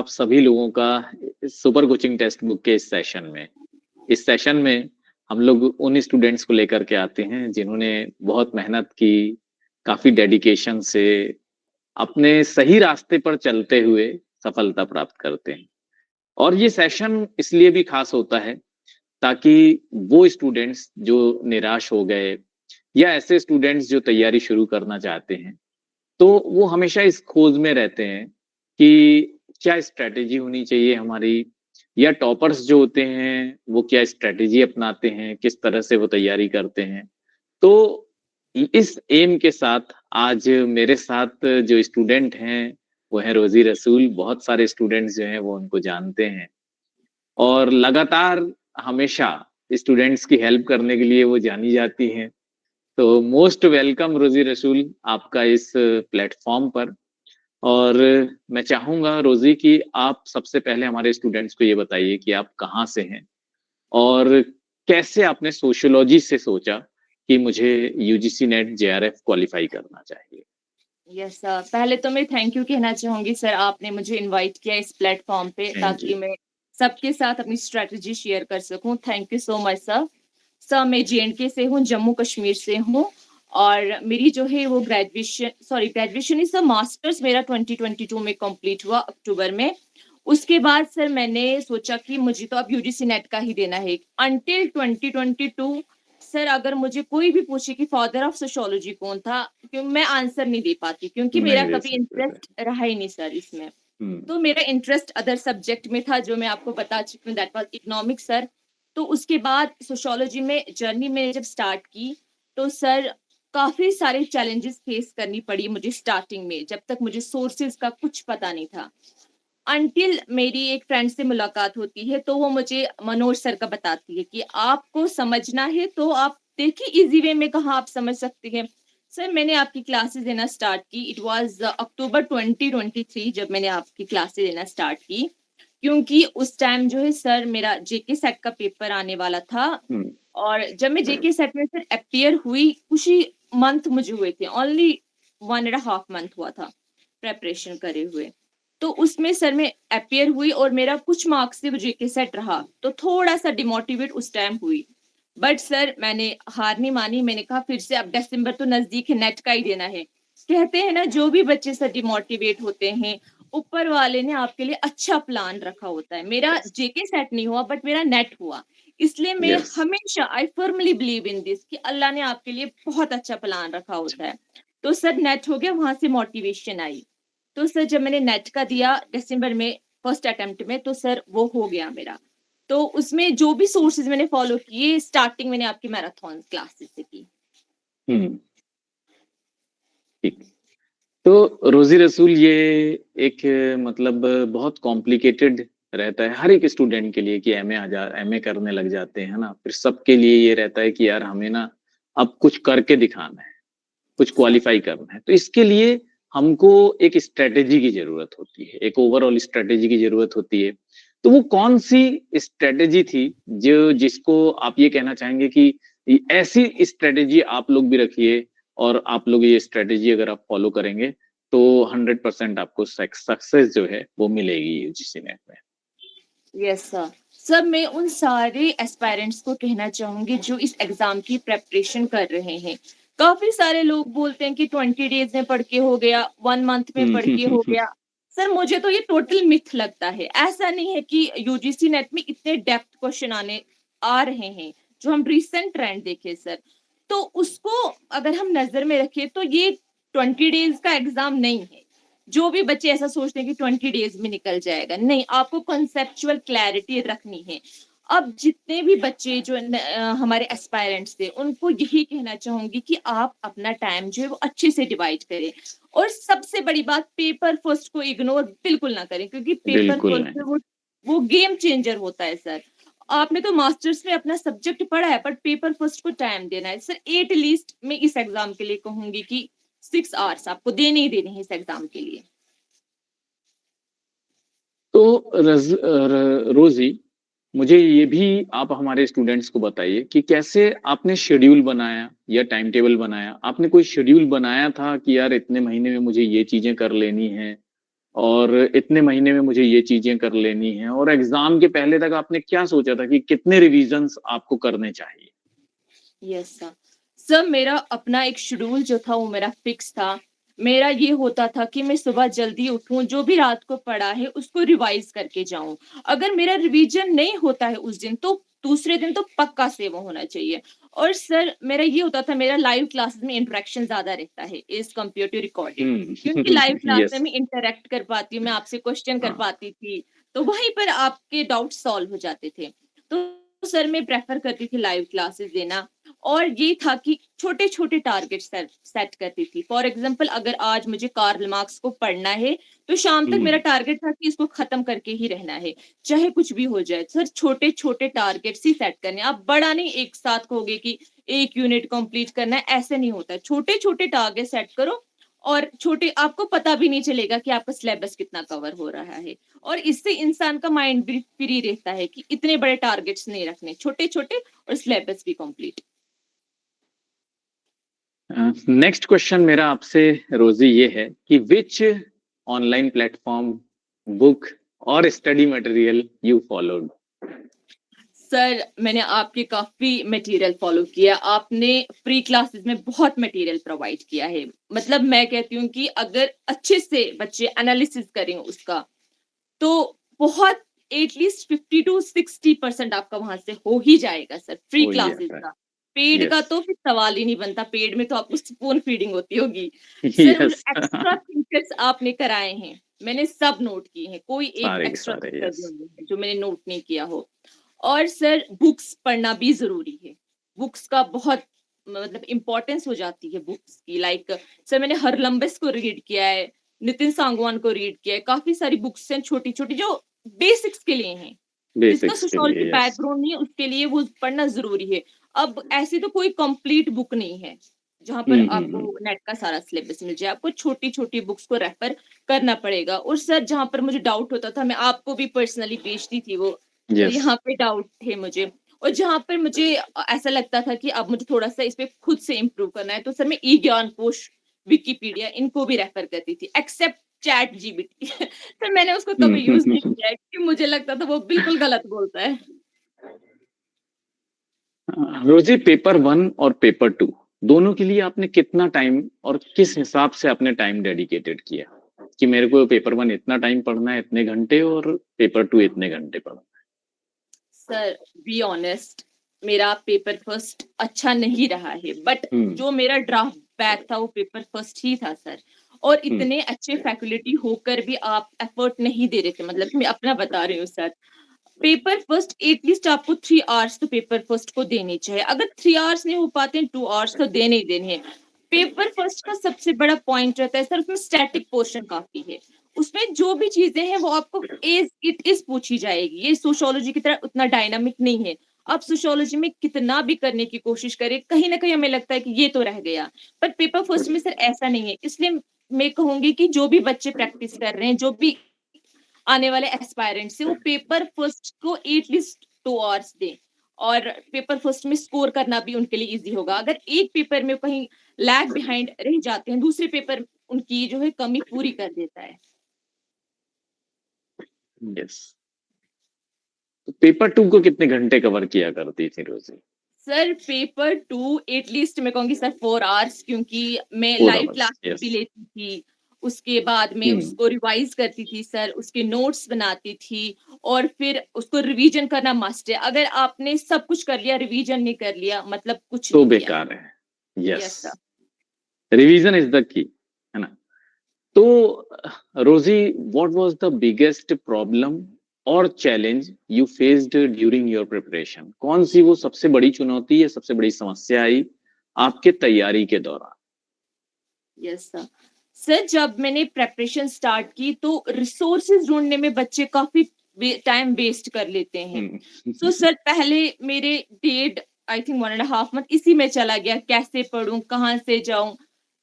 आप सभी लोगों का सुपर कोचिंग टेक्स्ट बुक के इस सेशन में। इस सेशन में हम लोग उन स्टूडेंट्स को लेकर के आते हैं जिन्होंने बहुत मेहनत की, काफ़ी डेडिकेशन से अपने सही रास्ते पर चलते हुए सफलता प्राप्त करते हैं। और ये सेशन इसलिए भी खास होता है ताकि वो स्टूडेंट्स जो निराश हो गए या ऐसे स्टूडेंट्स जो तैयारी शुरू करना चाहते हैं, तो वो हमेशा इस खोज में रहते हैं कि क्या स्ट्रैटेजी होनी चाहिए हमारी, या टॉपर्स जो होते हैं वो क्या स्ट्रैटेजी अपनाते हैं, किस तरह से वो तैयारी करते हैं। तो इस एम के साथ आज मेरे साथ जो स्टूडेंट हैं वो है रोज़ी रसूल। बहुत सारे स्टूडेंट्स जो हैं वो उनको जानते हैं और लगातार हमेशा स्टूडेंट्स की हेल्प करने के लिए वो जानी जाती हैं। तो मोस्ट वेलकम रोज़ी रसूल आपका इस प्लेटफ़ॉर्म पर। और मैं चाहूँगा रोज़ी कि आप सबसे पहले हमारे स्टूडेंट्स को ये बताइए कि आप कहाँ से हैं? और कैसे आपने सोशियोलॉजी से सोचा कि मुझे यूजीसी नेट जेआरएफ क्वालिफ़ाई करना चाहिए? यस सर, पहले तो मैं थैंक यू कहना चाहूँगी सर, आपने मुझे इनवाइट किया इस प्लेटफ़ॉर्म पे हाँ ताकि जी। मैं सबके साथ अपनी स्ट्रैटेजी शेयर कर सकूँ। Thank you so much sir. Sir मैं जेएंडके से हूँ, जम्मू कश्मीर से हूँ और मेरी जो है वो ग्रेजुएशन नहीं सर, मास्टर्स मेरा 2022 में कंप्लीट हुआ अक्टूबर में। उसके बाद सर मैंने सोचा कि मुझे तो अब यूजीसी नेट का ही देना है। अंटिल 2022 सर अगर मुझे कोई भी पूछे कि फादर ऑफ सोशियोलॉजी कौन था, मैं आंसर नहीं दे पाती क्योंकि मेरा नहीं दे कभी सकते थे। इंटरेस्ट रहा ही नहीं सर इसमें। हुँ। तो मेरा इंटरेस्ट अदर सब्जेक्ट में था जो मैं आपको बता चुकी हूँ, दैट वाज इकोनॉमिक्स सर। तो उसके बाद सोशियोलॉजी में जर्नी मैंने जब स्टार्ट की तो सर काफ़ी सारे चैलेंजेस फेस करनी पड़ी मुझे स्टार्टिंग में, जब तक मुझे सोर्सेज़ का कुछ पता नहीं था। अंटिल मेरी एक फ्रेंड से मुलाकात होती है, तो वो मुझे मनोज सर का बताती है कि आपको समझना है तो आप देखिए ईज़ी वे में कहाँ आप समझ सकते हैं। सर मैंने आपकी क्लासेस लेना स्टार्ट की, इट वाज़ अक्टूबर 2023 जब मैंने आपकी क्लासेस लेना स्टार्ट की, क्योंकि उस टाइम जो है सर मेरा जेके सेट का पेपर आने वाला था हुँ। और जब मैं जेके सेट में सर अपीयर हुई, कुछ ही मंथ मुझे हुए थे, only 1 and a half month हुआ था प्रिपरेशन करे हुए। तो उसमें सर मैं अपीयर हुई और मेरा कुछ मार्क्स से वो जेके सेट रहा, तो थोड़ा-सा डिमोटिवेट उस टाइम हुई। बट सर मैंने हार नहीं मानी, मैंने कहा फिर से अब दिसंबर तो नज़दीक है, नेट का ही देना है। कहते हैं ना जो भी बच्चे सर डिमोटिवेट होते हैं, ऊपर वाले ने आपके लिए अच्छा प्लान रखा होता है। मेरा यस, जेके सेट नहीं हुआ बट मेरा नेट हुआ। इसलिए मैं यस। हमेशा I firmly believe in this कि अल्लाह ने आपके लिए बहुत अच्छा प्लान रखा होता है। तो सर नेट हो गया, वहाँ से मोटिवेशन आई। तो सर जब मैंने नेट का दिया दिसंबर में फर्स्ट अटेम्प्ट में, तो सर वो हो गया मेरा। तो उसमें जो भी सोर्सेज़ मैंने फॉलो किए, स्टार्टिंग मैंने आपकी मैराथन क्लासेस से की। हुँ, ठीक। तो रोज़ी रसूल ये एक मतलब बहुत कॉम्प्लिकेटेड रहता है हर एक स्टूडेंट के लिए कि एमए करने लग जाते हैं, है ना? फिर सबके लिए ये रहता है कि यार हमें ना अब कुछ करके दिखाना है, कुछ सर क्वालिफ़ाई करना है। तो इसके लिए हमको एक स्ट्रैटेजी की ज़रूरत होती है, एक ओवरऑल स्ट्रैटेजी की ज़रूरत होती है। तो वो कौन-सी स्ट्रैटेजी थी जो जिसको आप ये कहना चाहेंगे कि ऐसी स्ट्रैटेजी आप लोग भी रखिए और आप लोग ये स्ट्रैटेजी अगर आप फ़ॉलो करेंगे तो 100% आपको सक्सेस जो है वो मिलेगी यूजीसी नेट में। Yes sir. सर मैं उन सारे एस्पायरेंट्स को कहना चाहूँगी जो इस एग्ज़ाम की प्रिपरेशन कर रहे हैं। काफ़ी सारे लोग बोलते हैं कि 20 डेज़ में पढ़ के हो गया, 1 मंथ में हुँ, पढ़ हुँ, के हुँ, हो हुँ। गया। सर मुझे तो ये टोटल मिथ लगता है। ऐसा नहीं है कि यूजीसी नेट में इतने डेप्थ क्वेश्चन आ रहे हैं, जो हम रिसेंट ट्रेंड देखें सर। तो उसको अगर हम नज़र में रखें तो ये 20 डेज़ का एग्ज़ाम नहीं है। जो भी बच्चे ऐसा सोचते हैं कि 20 डेज़ में निकल जाएगा, नहीं, आपको कॉन्सेप्चुअल क्लैरिटी रखनी है। अब जितने भी बच्चे जो हमारे एस्पायरेंट्स थे, उनको यही कहना चाहूँगी कि आप अपना टाइम जो है वो अच्छे से डिवाइड करें और सबसे बड़ी बात, पेपर फर्स्ट को इग्नोर बिल्कुल ना करें क्योंकि पेपर बिल्कुल फर्स्ट नहीं। है वो गेम चेंजर होता है सर। आपने तो मास्टर्स में अपना सब्जेक्ट पढ़ा है, बट पेपर फर्स्ट को टाइम देना है। सर एट लीस्ट मैं इस एग्ज़ाम के लिए कहूँगी कि 6 आवर्स आपको देने ही देने हैं इस एग्ज़ाम के लिए। तो रोज़ी, मुझे ये भी आप हमारे स्टूडेंट्स को बताइए कि कैसे आपने शेड्यूल बनाया या टाइम टेबल बनाया? आपने कोई शेड्यूल बनाया था कि यार इतने महीने में मुझे ये चीज़ें कर लेनी हैं और इतने महीने में मुझे ये चीजें कर लेनी है, और एग्जाम के पहले तक आपने क्या सोचा था कि कितने रिविजन्स आपको करने चाहिए? Yes sir. सर मेरा अपना एक शेड्यूल जो था वो मेरा फिक्स था। मेरा ये होता था कि मैं सुबह जल्दी उठूँ, जो भी रात को पढ़ा है उसको रिवाइज़ करके जाऊँ। अगर मेरा रिवीजन नहीं होता है उस दिन तो दूसरे दिन तो पक्का से वो होना चाहिए। और सर मेरा ये होता था, मेरा लाइव क्लासेस में इंटरेक्शन ज़्यादा रहता है एज़ कम्पेयर टू रिकॉर्डेड। क्योंकि लाइव क्लास में यस। मैं इंटरैक्ट कर पाती हूँ, मैं आपसे क्वेश्चन कर हाँ। पाती थी, तो वहीं पर आपके डाउट सॉल्व हो जाते थे। तो सर मैं प्रेफ़र करती थी लाइव क्लासेस देना। और ये था कि छोटे-छोटे टारगेट सेट करती थी। फॉर एग्ज़ाम्पल अगर आज मुझे कार्ल मार्क्स को पढ़ना है, तो शाम तक मेरा हुँ। टारगेट था कि इसको खत्म करके ही रहना है, चाहे कुछ भी हो जाए। सर छोटे-छोटे टारगेट्स ही सेट करने हैं। आप बड़ा नहीं एक साथ कहोगे कि 1 यूनिट कंप्लीट करना है, ऐसे नहीं होता है। छोटे-छोटे टारगेट सेट करो और छोटे आपको पता भी नहीं चलेगा कि आपका सिलेबस कितना कवर हो रहा है। और इससे इंसान का माइंड भी फ्री रहता है कि इतने बड़े टारगेट्स नहीं रखने, छोटे-छोटे और सिलेबस भी कंप्लीट। नेक्स्ट क्वेश्चन मेरा आपसे रोजी ये है कि विच ऑनलाइन प्लेटफॉर्म, बुक और study material you followed? Sir, मैंने आपके काफ़ी मटेरियल फ़ॉलो किया। आपने फ्री क्लासेस में बहुत मटेरियल प्रोवाइड किया है। मतलब मैं कहती हूँ कि अगर अच्छे से बच्चे एनालिसिस करें उसका, तो बहुत एटलीस्ट 50 टू 60% आपका वहाँ से हो ही जाएगा सर, फ्री हो ही क्लासेस जाता है। का। पेड का यस। तो फिर सवाल ही नहीं बनता, पेड में तो आपको स्पून फीडिंग होती होगी। सर, वो जो यस। एक्स्ट्रा फीचर्स आपने कराए हैं, मैंने सब नोट किए हैं, कोई एक सारे के एक्स्ट्रा सारे, फीचर भी यस। नहीं है, जो मैंने नोट नहीं किया हो। और सर बुक्स पढ़ना भी ज़रूरी है। बुक्स का बहुत मतलब इम्पोर्टेंस हो जाती है बुक्स की। लाइक सर मैंने हरलम्बस को रीड किया है, नितिन सांगवान को रीड किया है, काफ़ी सारी बुक्स हैं छोटी-छोटी जो बेसिक्स के लिए हैं। जिसका बेसिक्स के सोशियोलॉजी लिए, यस। बैकग्राउंड नहीं है उसके लिए वो पढ़ना ज़रूरी है। अब ऐसी तो कोई कंप्लीट बुक नहीं है, जहाँ पर आपको हुँ। नेट का सारा सिलेबस मिल जाए। आपको छोटी-छोटी बुक्स को रेफर करना पड़ेगा। और सर जहाँ पर मुझे डाउट होता था मैं आपको भी पर्सनली भेजती थी वो, यस। यहाँ पे डाउट थे मुझे। और जहाँ पर मुझे ऐसा लगता था कि अब मुझे थोड़ा-सा इस पे खुद से इम्प्रूव करना है, तो सर मैं ई-ज्ञान कोश, विकिपीडिया इनको भी रेफर करती थी, एक्सेप्ट चैट जीपीटी। सर मैंने उसको कभी यूज़ नहीं हुँ। किया है क्योंकि मुझे लगता था वो बिल्कुल गलत बोलता है। रोज़ी, पेपर 1 और पेपर 2 दोनों के लिए आपने कितना टाइम और किस हिसाब से आपने टाइम डेडिकेटेड किया? कि मेरे को पेपर 1 इतना टाइम पढ़ना है, इतने घंटे, और पेपर 2 इतने घंटे पढ़ना सर बी ऑनेस्ट, मेरा पेपर फर्स्ट अच्छा नहीं रहा है, बट है। हुँ। जो मेरा ड्राफ्ट बैक था वो पेपर फर्स्ट ही था सर। और हुँ। इतने अच्छे फैकल्टी होकर भी आप एफर्ट नहीं दे रहे थे, मतलब मैं अपना बता रही हूँ सर। पेपर फर्स्ट एटलीस्ट आपको 3 आवर्स तो पेपर फर्स्ट को देने चाहिए। अगर 3 आवर्स नहीं हो पाते हैं, 2 आवर्स तो देने ही देने हैं। पेपर फर्स्ट का सबसे बड़ा पॉइंट रहता है सर, उसमें स्टैटिक पोर्शन काफ़ी है। उसमें जो भी चीज़ें हैं वो आपको एज़ इट इज़ पूछी जाएगी। ये सोशियोलॉजी की तरह उतना डायनामिक नहीं है। आप सोशियोलॉजी में कितना भी करने की कोशिश करें, कहीं न कहीं हमें लगता है कि ये तो रह गया। पर पेपर फर्स्ट में सर ऐसा नहीं है। इसलिए मैं कहूँगी कि जो भी बच्चे प्रैक्टिस कर रहे हैं, जो भी आने वाले एस्पायरेंट्स हैं, वो पेपर फर्स्ट को एटलीस्ट 2 आवर्स दें। और पेपर फर्स्ट में स्कोर करना भी उनके लिए ईज़ी होगा। अगर एक पेपर में कहीं लैग बिहाइंड रह जाते हैं, दूसरे पेपर उनकी जो है कमी पूरी कर देता है। यस। तो पेपर 2 को कितने घंटे कवर किया करती थी रोज़ी? सर पेपर 2 एटलीस्ट मैं कहूँगी सर 4 आवर्स, क्योंकि मैं 4 लाइव आवर्स, क्लासेस भी यस। लेती थी। उसके बाद मैं हुँ। उसको रिवाइज़ करती थी सर, उसके नोट्स बनाती थी और फिर उसको रिवीजन करना मस्ट है। अगर आपने सब कुछ कर लिया, रिवीजन नहीं कर लिया, मतलब कुछ तो नहीं किया। बेकार है। Yes. Yes sir. Revision is the key, है ना? तो Rosie, what was the biggest problem और challenge you faced during your preparation? कौन-सी वो सबसे बड़ी चुनौती या सबसे बड़ी समस्या आई आपके तैयारी के दौरान? Yes sir. सर जब मैंने प्रिपरेशन स्टार्ट की तो रिसोर्सेज़ ढूँढने में बच्चे काफ़ी टाइम वेस्ट कर लेते हैं। हुँ। सो सर पहले मेरे डेढ़ I think 1 and half month इसी में चला गया, कैसे पढ़ूँ, कहाँ से जाऊँ?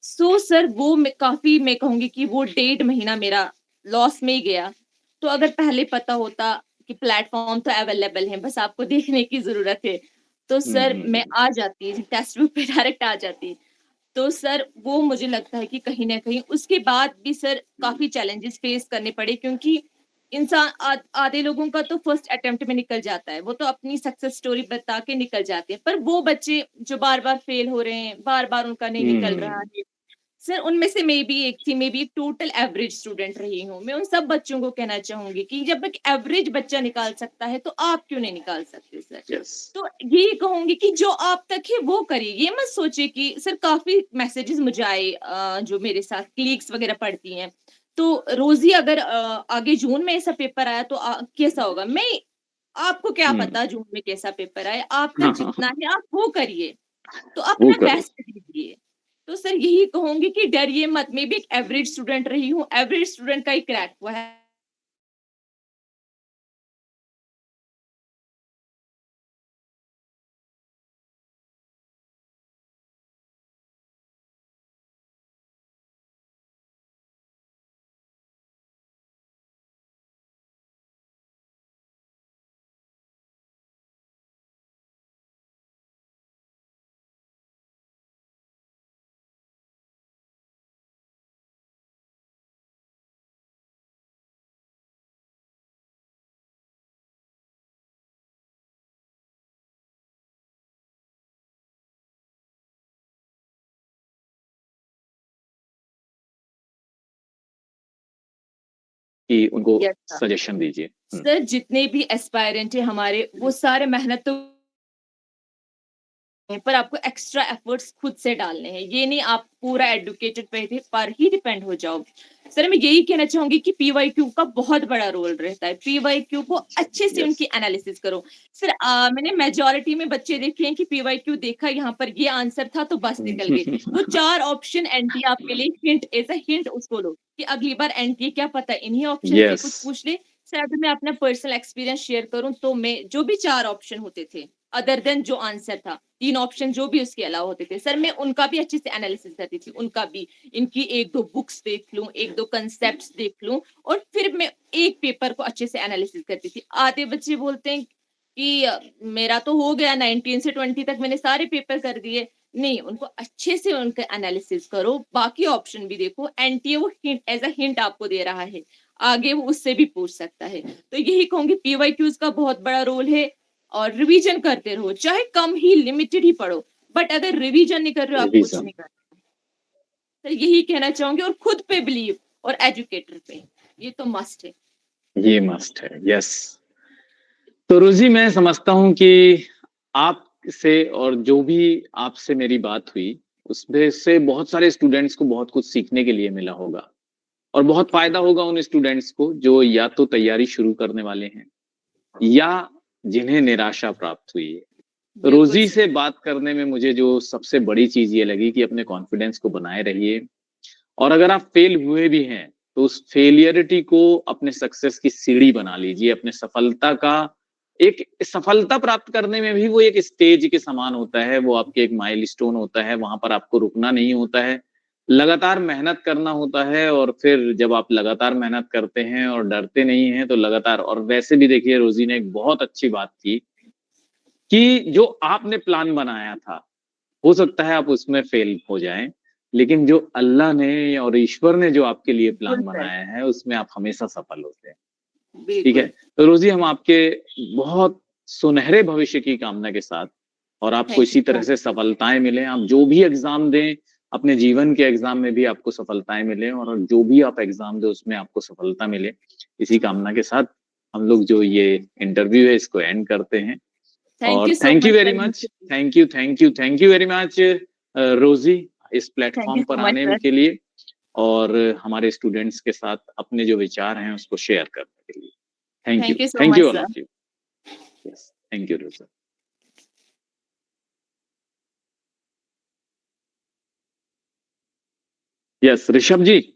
सो सर वो मैं काफ़ी मैं कहूँगी कि वो डेढ़ महीना मेरा लॉस में ही गया। तो अगर पहले पता होता कि प्लेटफ़ॉर्म तो अवेलेबल हैं, बस आपको देखने की ज़रूरत है, तो हुँ, सर हुँ, मैं हुँ। आ जाती, टेक्स्ट बुक पे डायरेक्ट आ जाती। तो सर वो मुझे लगता है कि कहीं न कहीं उसके बाद भी सर काफ़ी चैलेंजेस फेस करने पड़े, क्योंकि इंसान आधे लोगों का तो फर्स्ट अटेम्प्ट में निकल जाता है, वो तो अपनी सक्सेस स्टोरी बता के निकल जाते हैं। पर वो बच्चे जो बार-बार फेल हो रहे हैं, बार-बार उनका नहीं निकल रहा हुँ, है, सर उनमें से मैं भी एक थी, मैं भी एक टोटल एवरेज स्टूडेंट रही हूँ। मैं उन सब बच्चों को कहना चाहूँगी कि जब एक एवरेज बच्चा निकाल सकता है, तो आप क्यों नहीं निकाल सकते सर? यस। तो यही कहूँगी कि जो आप तक है वो करिए। ये मत सोचिए कि सर काफ़ी मैसेजेस मुझे आए जो मेरे साथ कलीग्स वगैरह पढ़ती हैं। तो रोज़ी अगर आगे जून में ऐसा पेपर आया तो कैसा होगा? आपको क्या हुँ। पता जून में कैसा पेपर आए? आप तक हाँ, हाँ, जितना है आप वो करिए। तो वो अपना करो। बेस्ट दीजिए। तो सर यही कहूँगी कि डरिए मत, मैं भी एक एवरेज स्टूडेंट रही हूँ, एवरेज स्टूडेंट का ही क्रैक हुआ है। कि उनको यस सर। सजेशन दीजिए। हुँ, सर जितने भी एस्पायरेंट हैं हमारे, वो सारे मेहनत तो पर आपको एक्स्ट्रा एफर्ट्स खुद से डालने हैं। ये नहीं आप पूरा एडुकेटेड पे पर ही डिपेंड हो जाओ। सर मैं यही कहना चाहूँगी कि पीवाईक्यू का बहुत बड़ा रोल रहता है। पीवाईक्यू को अच्छे से यस। उनकी एनालिसिस करो। सर मैंने मेजॉरिटी में बच्चे देखे हैं कि पीवाईक्यू देखा, यहाँ पर ये आंसर था तो बस निकल गए। वो 4 ऑप्शन एनटीए आपके लिए हिंट एज़ अ हिंट उसको लो कि अगली बार एनटीए क्या पता इन्हीं ऑप्शन से यस। कुछ पूछ ले। सर अगर मैं अपना पर्सनल एक्सपीरियंस शेयर करूँ तो मैं जो भी 4 ऑप्शन होते थे, अदर देन जो आंसर था, 3 ऑप्शन जो भी उसके अलावा होते थे, सर मैं उनका भी अच्छे से एनालिसिस करती थी, उनका भी। इनकी 1-2 बुक्स देख लूँ, 1-2 कांसेप्ट्स देख लूँ और फिर मैं एक पेपर को अच्छे से एनालिसिस करती थी। आधे बच्चे बोलते हैं कि मेरा तो हो गया 19 से 20 तक मैंने सारे पेपर कर दिए। नहीं, उनको अच्छे से उनका एनालिसिस करो, बाकी ऑप्शन भी देखो, एनटीए वो हिंट एज़ अ हिंट आपको दे रहा है, आगे वो उससे भी पूछ सकता है। तो यही कहूँगी पीवाईक्यूज़ का बहुत बड़ा रोल है और रिवीजन करते रहो, चाहे कम ही लिमिटेड ही पढ़ो, बट अगर रिवीजन नहीं कर रहे हो आप कुछ रिवीज़न। नहीं कर रहे। तो यही कहना चाहूँगी और खुद पे बिलीव और एजुकेटर पे, ये तो मस्ट है। ये मस्ट है। यस। तो रोज़ी मैं समझता हूँ कि आपसे और जो भी आपसे मेरी बात हुई, उसमें से बहुत सारे स्टूडेंट्स को बहुत कुछ सीखने के लिए मिला होगा और बहुत फ़ायदा होगा उन स्टूडेंट्स को जो या तो तैयारी शुरू करने वाले हैं या जिन्हें निराशा प्राप्त हुई है। बिल्कुल रोज़ी सर, से बात करने में मुझे जो सबसे बड़ी चीज़ ये लगी कि अपने कॉन्फिडेंस को बनाए रहिए और अगर आप फेल हुए भी हैं, तो उस फेलियरिटी को अपने सक्सेस की सीढ़ी बना लीजिए, अपने सफलता का एक सफलता प्राप्त करने में भी वो एक स्टेज के समान होता है, वो आपके एक माइलस्टोन होता है, वहाँ पर आपको रुकना नहीं होता है। लगातार मेहनत करना होता है और फिर जब आप लगातार मेहनत करते हैं और डरते नहीं हैं, तो लगातार और वैसे भी देखिए रोज़ी ने एक बहुत अच्छी बात की कि जो आपने प्लान बनाया था, हो सकता है आप उसमें फेल हो जाएँ, लेकिन जो अल्लाह ने और ईश्वर ने जो आपके लिए बिल्कुल प्लान सर, बनाया है, उसमें आप हमेशा सफल होते हैं। ठीक है? बिल्कुल। तो रोज़ी हम आपके बहुत सुनहरे भविष्य की कामना के साथ और आपको थैंक यू इसी सो तरह से मच। सफलताएँ मिलें, आप जो भी एग्ज़ाम दें, अपने जीवन के एग्ज़ाम में भी आपको सफलताएँ मिलें और जो भी आप एग्ज़ाम दें, उसमें आपको सफलता मिले। इसी कामना के साथ हम लोग जो ये इंटरव्यू है, इसको एंड करते हैं। थैंक और you so thank you much very sir much, मुझसे थैंक यू वेरी मच रोज़ी इस थैंक यू प्लेटफ़ॉर्म पर सो मच आने सर। के लिए और हमारे स्टूडेंट्स के साथ अपने जो विचार हैं उसको शेयर करने के लिए। Thank you so thank much you all sir. Of you. Yes, thank you रोज़ा। यस, ऋषभ जी।